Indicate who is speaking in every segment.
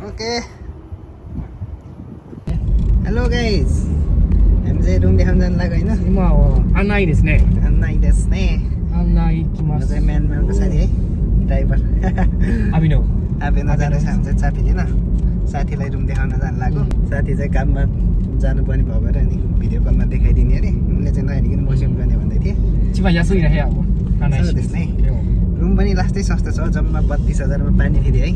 Speaker 1: Okay hello guys हामी चाहिँ room देखाउन जानु लाग्यो हैन
Speaker 2: 今は案内ですね
Speaker 1: 案内ですね
Speaker 2: 案内行きま
Speaker 1: म
Speaker 2: す
Speaker 1: चाहिँ म्यानमारको साथी है ड्राइभर
Speaker 2: アビノ
Speaker 1: आबेन जाँदैछ हामी चाहिँ चापी लिन साथीलाई रुम देखाउन जानु लाग्यो साथी चाहिँ काममा जानुपर्ने भयो भएर अनि भिडियो कलमा देखाइदिने अरे उनले चाहिँ नहेरिकन बस्नु गर्ने भन्दै थिए
Speaker 2: 一番安い部屋を案内し
Speaker 1: そう
Speaker 2: ま
Speaker 1: です
Speaker 2: す
Speaker 1: ねरुम पनि लास्टै सस्तो छ जम्मा 32,000 मा पानी फेरि है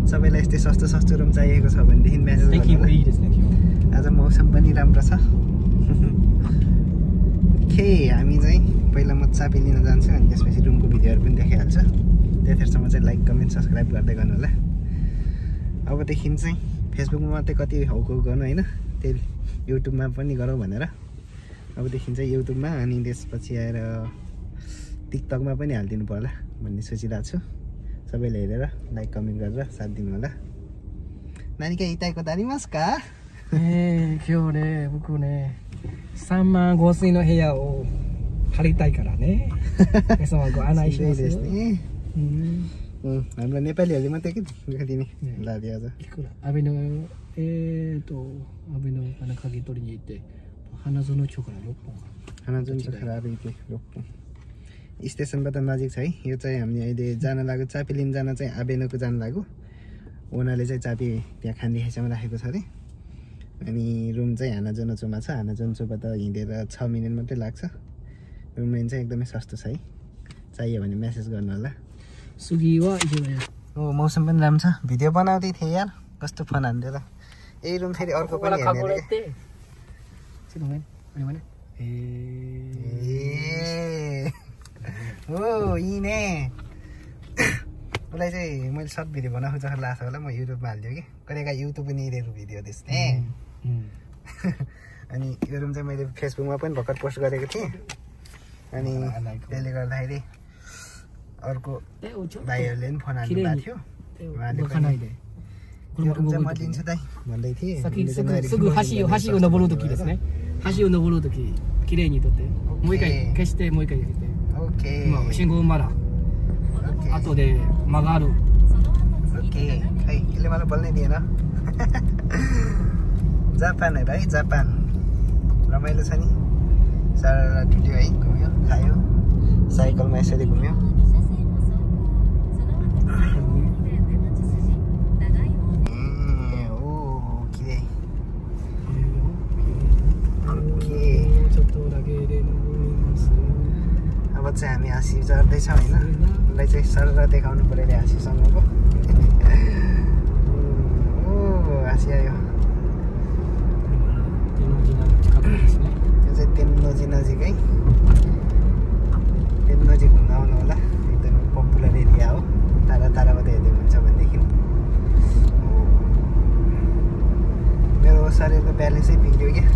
Speaker 1: सबैलाई यस्तै सस्तो सस्तो रुम चाहिएको छ भनेदेखि मेसेज
Speaker 2: 最近も
Speaker 1: गर्नु
Speaker 2: いいですね今日
Speaker 1: आज मौसम पनि राम्रो छ ओके हामी चाहिँ पहिला म चापी लिन जान्छु अनि त्यसपछि रुमको भिडियोहरु पनि देखाइहाल्छु त्यतिखेरसम्म चाहिँ लाइक कमेन्ट सब्स्क्राइब गर्दै गर्नु होला अबदेखि चाहिँ फेसबुकमा मात्रै कति हौको गर्नु हैन त्यही युट्युबमा पनि गरौँ भनेर अबदेखि चाहिँ युट्युबमा अनि त्यसपछि आएर टिकटकमा पनि हाल्दिनु पर्ला भन्ने सोचिरहेको छु सबैले हेरेर लाइक कमेन्ट गरेर साथ दिनु होला नानीका इताइको दारिमास का
Speaker 2: 今日ね僕ね3万5000円の部屋を借りたいからね皆様ご案内しますよ
Speaker 1: हाम्रो नेपालीहरूले मात्रै के दिने लादि आज
Speaker 2: いくらアビノアビノかな鍵取りに行って花園町から6本
Speaker 1: खानाजुन खराबी के रोक्नु स्टेसनबाट नजिक छ है यो चाहिँ हामी अहिले जान लाग्यो चापी लिन जान चाहिँ आबेनको जान लाग्यो ओनाले चाहिँ चापी त्यहाँ खानदेखिसम्म राखेको छ अरे अनि रुम चाहिँ हानाजोनचोमा छ हानाजोनचोबाट हिँडेर 6 मिनेट मात्रै लाग्छ रुम रेन्ट चाहिँ एकदमै सस्तो छ है चाहियो भने मेसेज गर्नु होला
Speaker 2: 次は池田屋
Speaker 1: ओ मौसम पनि राम्रो छ भिडियो बनाउँदै थिए यार कस्तो फोन हान्देर यही रुम फेरि अर्को पनि हेर्ने रे के
Speaker 2: ちょっとごめんあれはね
Speaker 1: ओ यी ने उसलाई चाहिँ मैले सर्ट भिडियो बनाएको जस्तो लाग्छ होला म युट्युबमा हाल्दियो कि कहिलेका युट्युब पनि हेरेर भिडियो देख्ने अनि यो रुम चाहिँ मैले फेसबुकमा पनि भर्खर पोस्ट गरेको थिएँ अनि त्यसले गर्दाखेरि अर्को भाइहरूले पनि फोन हाल्नु भएको थियो उहाँले पनि यो रुम चाहिँ म लिन्छु दाइ भन्दै थिएँ
Speaker 2: すぐ橋を登るときですね橋を登るとき綺麗に撮ってもう一回消してもう一回入れて
Speaker 1: ओके
Speaker 2: 今信号まだ後で曲がる
Speaker 1: ओके खै यसले मलाई बोल्नै दिएन जापान है भाइ जापान रमाइलो छ नि सारा टुट्यो है घुम्यो खायो साइकलमा यसरी घुम्यो अब चाहिँ हामी हाँसी चढ्दैछौँ होइन उसलाई चाहिँ सरर देखाउनु पऱ्यो अरे हाँसीसँगको हाँसी आयो यो चाहिँ तेन्नोजी नजिकै तेन्नोजी घुम्न आउनु होला एकदम पपुलर एरिया हो टाढा टाढाबाट हेर्दै हुन्छ भनेदेखि मेरो शरीरको ब्यालेन्सै बिग्रियो क्या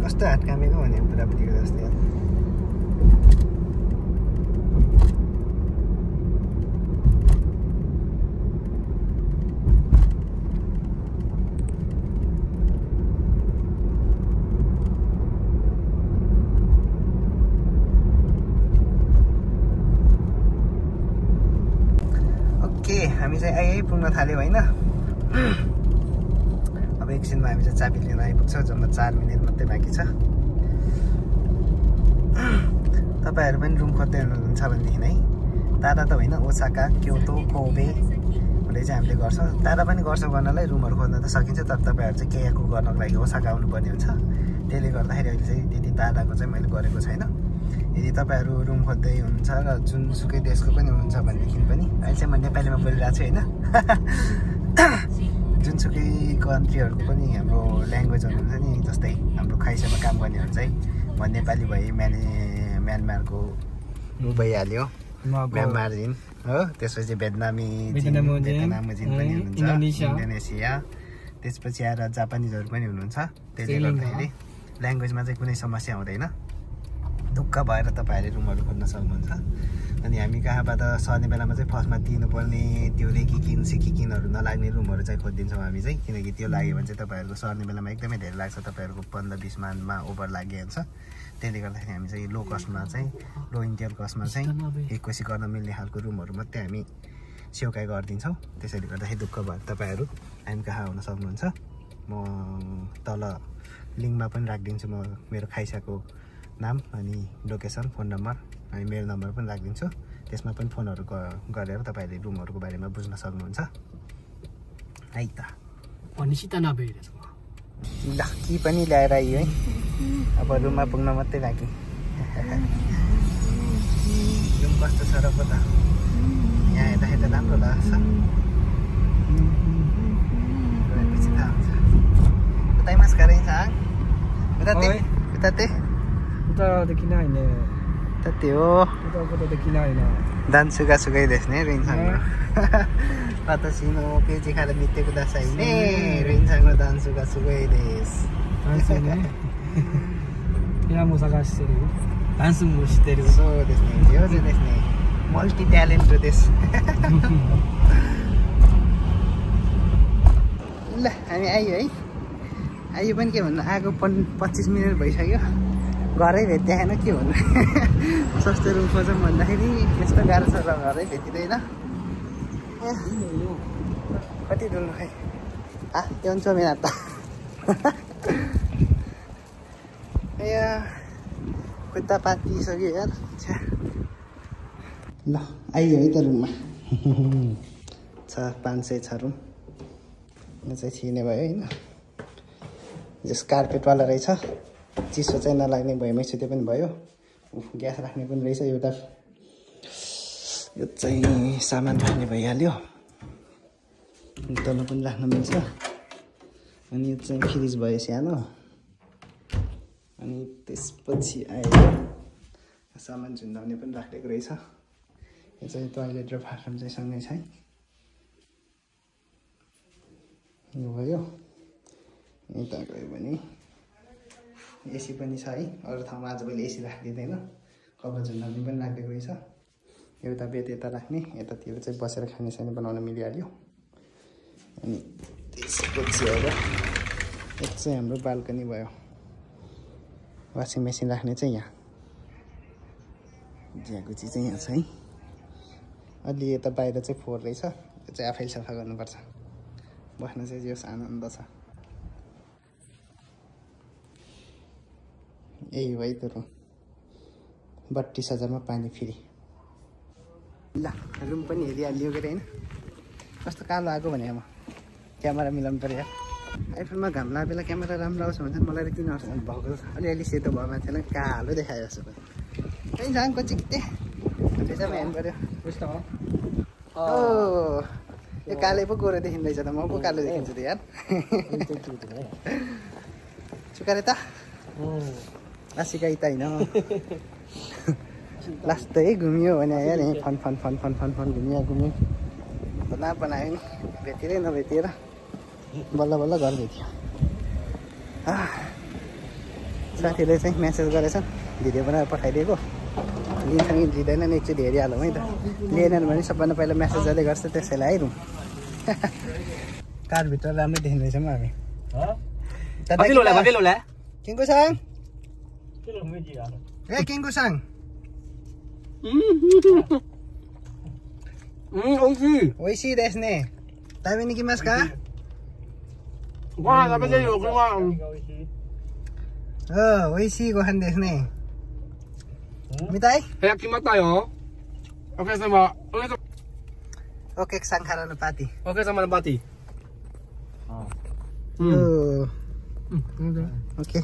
Speaker 1: कस्तो हात कामेको भने बुढाबुढीको जस्तै ओके हामी चाहिँ आइपुग्न थाल्यौँ होइन अब एकछिनमा हामी चाहिँ चाबी लिन आइपुग्छौँ जम्मा 4 मिनेट मात्रै बाँकी छ तपाईहरु पनि रुम खोज्दै हुनुहुन्छ भनेदेखि है टाढा त होइन ओसाका क्योटो कोबे भन्ने चाहिँ हामीले गर्छौँ टाढा पनि गर्छौँ गर्नलाई रुमहरु खोज्न त सकिन्छ तर तपाईहरु चाहिँ केयाको गर्नको लागि ओसाका आउनु पर्ने हुन्छ त्यसले गर्दाखेरि अहिले चाहिँ त्यति टाढाको चाहिँ मैले गरेको छैन यदि तपाईहरु रुम खोज्दै हुनुहुन्छ र जुनसुकै देशको पनि हुनुहुन्छ भनेदेखि पनि अहिले चाहिँ म नेपालीमा बोलिरहेको छु हैन जुनसुकै कन्ट्रीहरुको पनि हाम्रो ल्याङ्ग्वेजहरु हुन्छ नि जस्तै हाम्रो खाइसेमा काम गर्नेहरु चाहिँ म नेपाली भए म्यानमारको भइहाल्यो म्यानमारिन हो त्यसपछि भियतनामिजिन पनि हुनुहुन्छ इन्डोनेसिया त्यसपछि आएर जापानिजहरु पनि हुनुहुन्छ त्यसले गर्दाखेरि ल्याङ्ग्वेजमा चाहिँ कुनै समस्या हुँदैन ढुक्क भएर तपाईँहरूले रुमहरू खोज्न सक्नुहुन्छ अनि हामी कहाँबाट सर्ने बेलामा चाहिँ फर्स्टमा दिनुपर्ने त्यो रेकिकिन सिकिकिनहरू नलाग्ने रुमहरू चाहिँ खोजिदिन्छौँ हामी चाहिँ किनकि त्यो लाग्यो भने चाहिँ तपाईँहरूको सर्ने बेलामा एकदमै धेरै लाग्छ तपाईँहरूको 15-20 मानमा ओभर लाग्यो हुन्छ त्यसले गर्दाखेरि हामी चाहिँ लो कस्टमा चाहिँ लो इन्टियर कस्टमा चाहिँ एककोसी गर्न मिल्ने खालको रुमहरू मात्रै हामी सेउकाइ गरिदिन्छौँ त्यसैले गर्दाखेरि ढुक्क भएर तपाईँहरू हामी कहाँ आउन सक्नुहुन्छ म तल लिङ्कमा पनि राखिदिन्छु म मेरो खाइसाको नाम अनि लोकेसन फोन नम्बर अनि मेल नम्बर पनि राखिदिन्छु त्यसमा पनि फोनहरू गरेर तपाईँहरूले रुमहरूको बारेमा बुझ्न सक्नुहुन्छ है त
Speaker 2: भनेपछि त नभइरहेछ
Speaker 1: ल कि पनि ल्याएर आयो है अब रुममा पुग्न मात्रै बाँकी रुम कस्तो छ र पो त यहाँ हेर्दाखेरि त राम्रो लाग्छ गएपछि थाहा हुन्छ उतै mascarin sang utate
Speaker 2: ne
Speaker 1: utate o dan suga-sugai desu ne Rin-san no watashi no peiji kara mite kudasai ne Rin-san no dan suga-sugai desu
Speaker 2: ne ya mo sagashiteru dance mo shiteru
Speaker 1: sou desu ne jyoju desu ne multi talented desu ल हामी आयो है आयो पनि के भन्नु आएको 25 minute भइसक्यो घरै भेट्दैन के भन्नु सस्तो रुम खोजौँ भन्दाखेरि यस्तो गाह्रो छ र घरै भेटिँदैन कति डुल्नु खै त्यो हुन्छ मेरो त खुट्टा पातिसक्यो यार ल आइयो है त रुममा छ 500 छ रुम चाहिँ छिर्ने भयो होइन जस कार्पेटवाला रहेछ चिसो चाहिँ नलाग्ने भएमै सुते पनि भयो ग्यास राख्ने पनि रहेछ एउटा यो चाहिँ सामान राख्ने भइहाल्यो तल पनि राख्न मिल्छ अनि यो चाहिँ फ्रिज भयो सानो अनि त्यसपछि आयो सामान झुन्डाउने पनि राखेको रहेछ यो चाहिँ टोयलेट र बाथरुम चाहिँ सँगै छ है यो भयो यता गयो भने एसी पनि छ है अरू ठाउँमा आज मैले एसी राखिदिँदैन कपडा झुन्डाउने पनि राखेको रहेछ एउटा बेड यता राख्ने यतातिर चाहिँ बसेर खाने सानी बनाउन मिलिहाल्यो अनि त्यसपछि अब एक चाहिँ हाम्रो बाल्कनी भयो वासिङ मेसिन राख्ने चाहिँ यहाँ ज्याकुची चाहिँ यहाँ छ है अलि यता बाहिर चाहिँ फोहोर रहेछ त्यो चाहिँ आफैले सफा गर्नुपर्छ बस्न चाहिँ जो आनन्द छ यही हो है त रुम 32,000 मा पानी फ्री ल रुम पनि हेरिहाल्यो के होइन कस्तो कालो आएको भने म क्यामेरा मिलाउनु पर्यो आइफोनमा घाम लाग्यो बेला क्यामेरा राम्रो आउँछ भन्छ मलाई त किन भएको अलिअलि सेतो भयो मान्छेलाई कालो देखायो जस्तो पनि जानको चिक्ते त्यसैमा हेर्नु पर्यो यो कालै पो गोरो देखिँदैछ त म पो कालो देखिन्छु त यार चुकारे त लासिकाइ त होइन लास्ट है घुमियो भने यार यहीँ फन फन फन फन फन फन घुमियो बना बनायो नि भेटिँदै नभेटिएर बल्ल बल्ल घर भेट्यो साथीले चाहिँ मेसेज गरेछन् भिडियो बनाएर पठाइदिएको लिन्छ कि लिँदैन नि एकचोटि हेरिहालौँ है त लिएन भने सबभन्दा पहिला मेसेज जसले गर्छ त्यसैलाई आइरौँ कारभित्र राम्रै देखिँदैछौँ हामी किङको साङ ए किङको साङ ओइसी देश ने tapi ini mas kah
Speaker 2: wah tapi jadi keluar
Speaker 1: oishi gohan desu ne mitai
Speaker 2: kayak gimana yo oke sama
Speaker 1: oke sangkara nepati
Speaker 2: oke sama nepati
Speaker 1: oke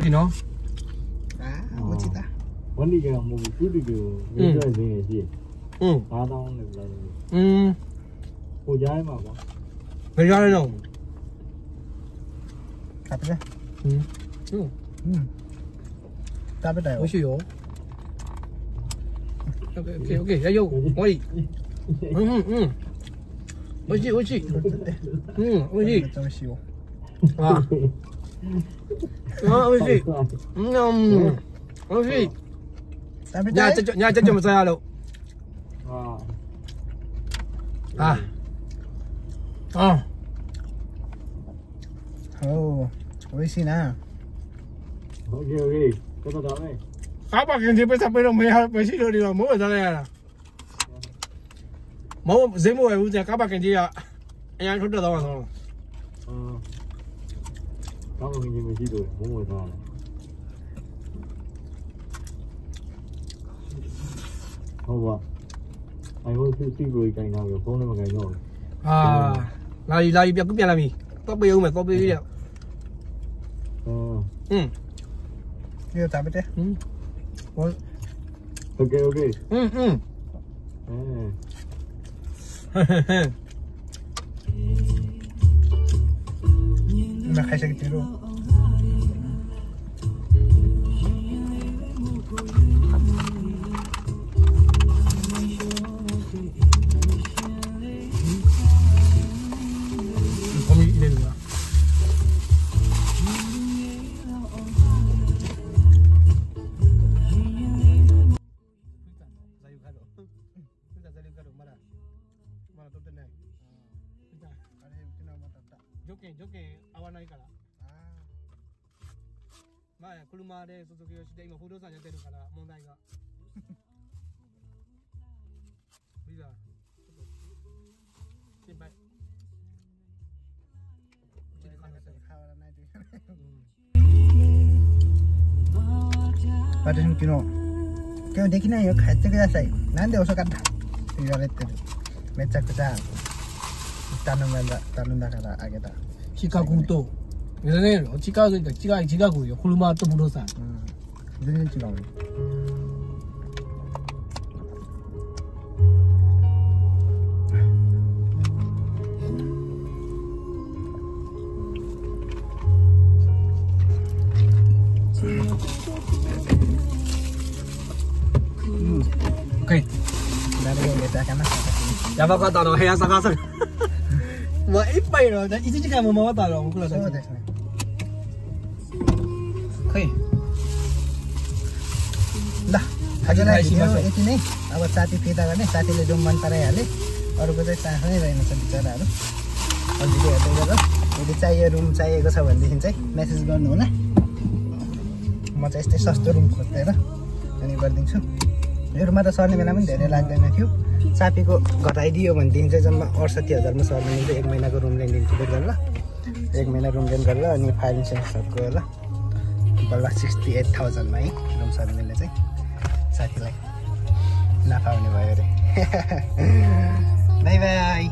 Speaker 2: Dino
Speaker 1: mau cerita
Speaker 3: Wani ka mo tudi ko video ne ji. Ba daw ne la. Ko jai ma ba.
Speaker 2: Bây giờ đây đâu?
Speaker 1: Cắt đấy. Ta biết đấy.
Speaker 2: Ôi xì dỗ. Ok, ra vô. Ôi. Ôi xì. Ôi xì. Ôi xì. À. Ôi xì. OK。
Speaker 1: 咱们
Speaker 2: 你这么这样喽？
Speaker 1: 哦，美味しいな。
Speaker 3: OK，这个咱们。
Speaker 2: 阿爸今天被他背了没去这地方，没回来了。冇谁冇回家，阿爸今天啊，哎呀，说这到晚上了。
Speaker 3: 阿爸今天没去对，冇回家了。好吧，哎，我去过一间那个，帮你们间了。
Speaker 2: 啊，哪里别个别那边，都不用买，都不用。
Speaker 1: 이거 다 bedeh.
Speaker 3: OK。Nah,
Speaker 1: kayak gitu.
Speaker 2: Joking 合わないから。まあ車で卒業して今不動産やってるから問題が。ビザちょっと心配。うちで可能性変わらないという。私も昨日今日できないよ帰ってください。なんで遅かったって言われてる。めちゃくちゃ頼んだからあげた。시카고 또 예전에 지가고요. 홀마 또 부동산. 무슨 지가고? 오케이. 나를 여기다 가나? 야바가다 너 해야 사가서. もう一杯の1時間も回ったら僕らそうですね。可以。ल हजुरलाई video यति नै। अब साथी फिर्ता गर्ने साथीले जो मन पराइहाले अरूको चाहिँ चाखै रहेनछ बिचराहरू। भिडियो हेर्दै गर यदि चाहियो रुम चाहिएको छ भनेदेखि चाहिँ मेसेज गर्नु होला। म चाहिँ यस्तै सस्तो रुम खोजेर अनि गरिदिन्छु। यो रुममा त सर्ने बेला पनि धेरै लाग्दैन थियो। सापीको घटाइदियो भनेदेखि चाहिँ जम्मा 68,000मा सर्ने मिल्छ। 1 महिनाको रुम रेन्ट दिन्छु ल। 1 महिना रुम रेन्ट गरेर अनि फाइल इन्सुरेन्सहरूको ल बल्ल 68,000मा है रुम सर्ने मिल्ने चाहिँ साथीलाई नाफा हुने भयो अरे। By by.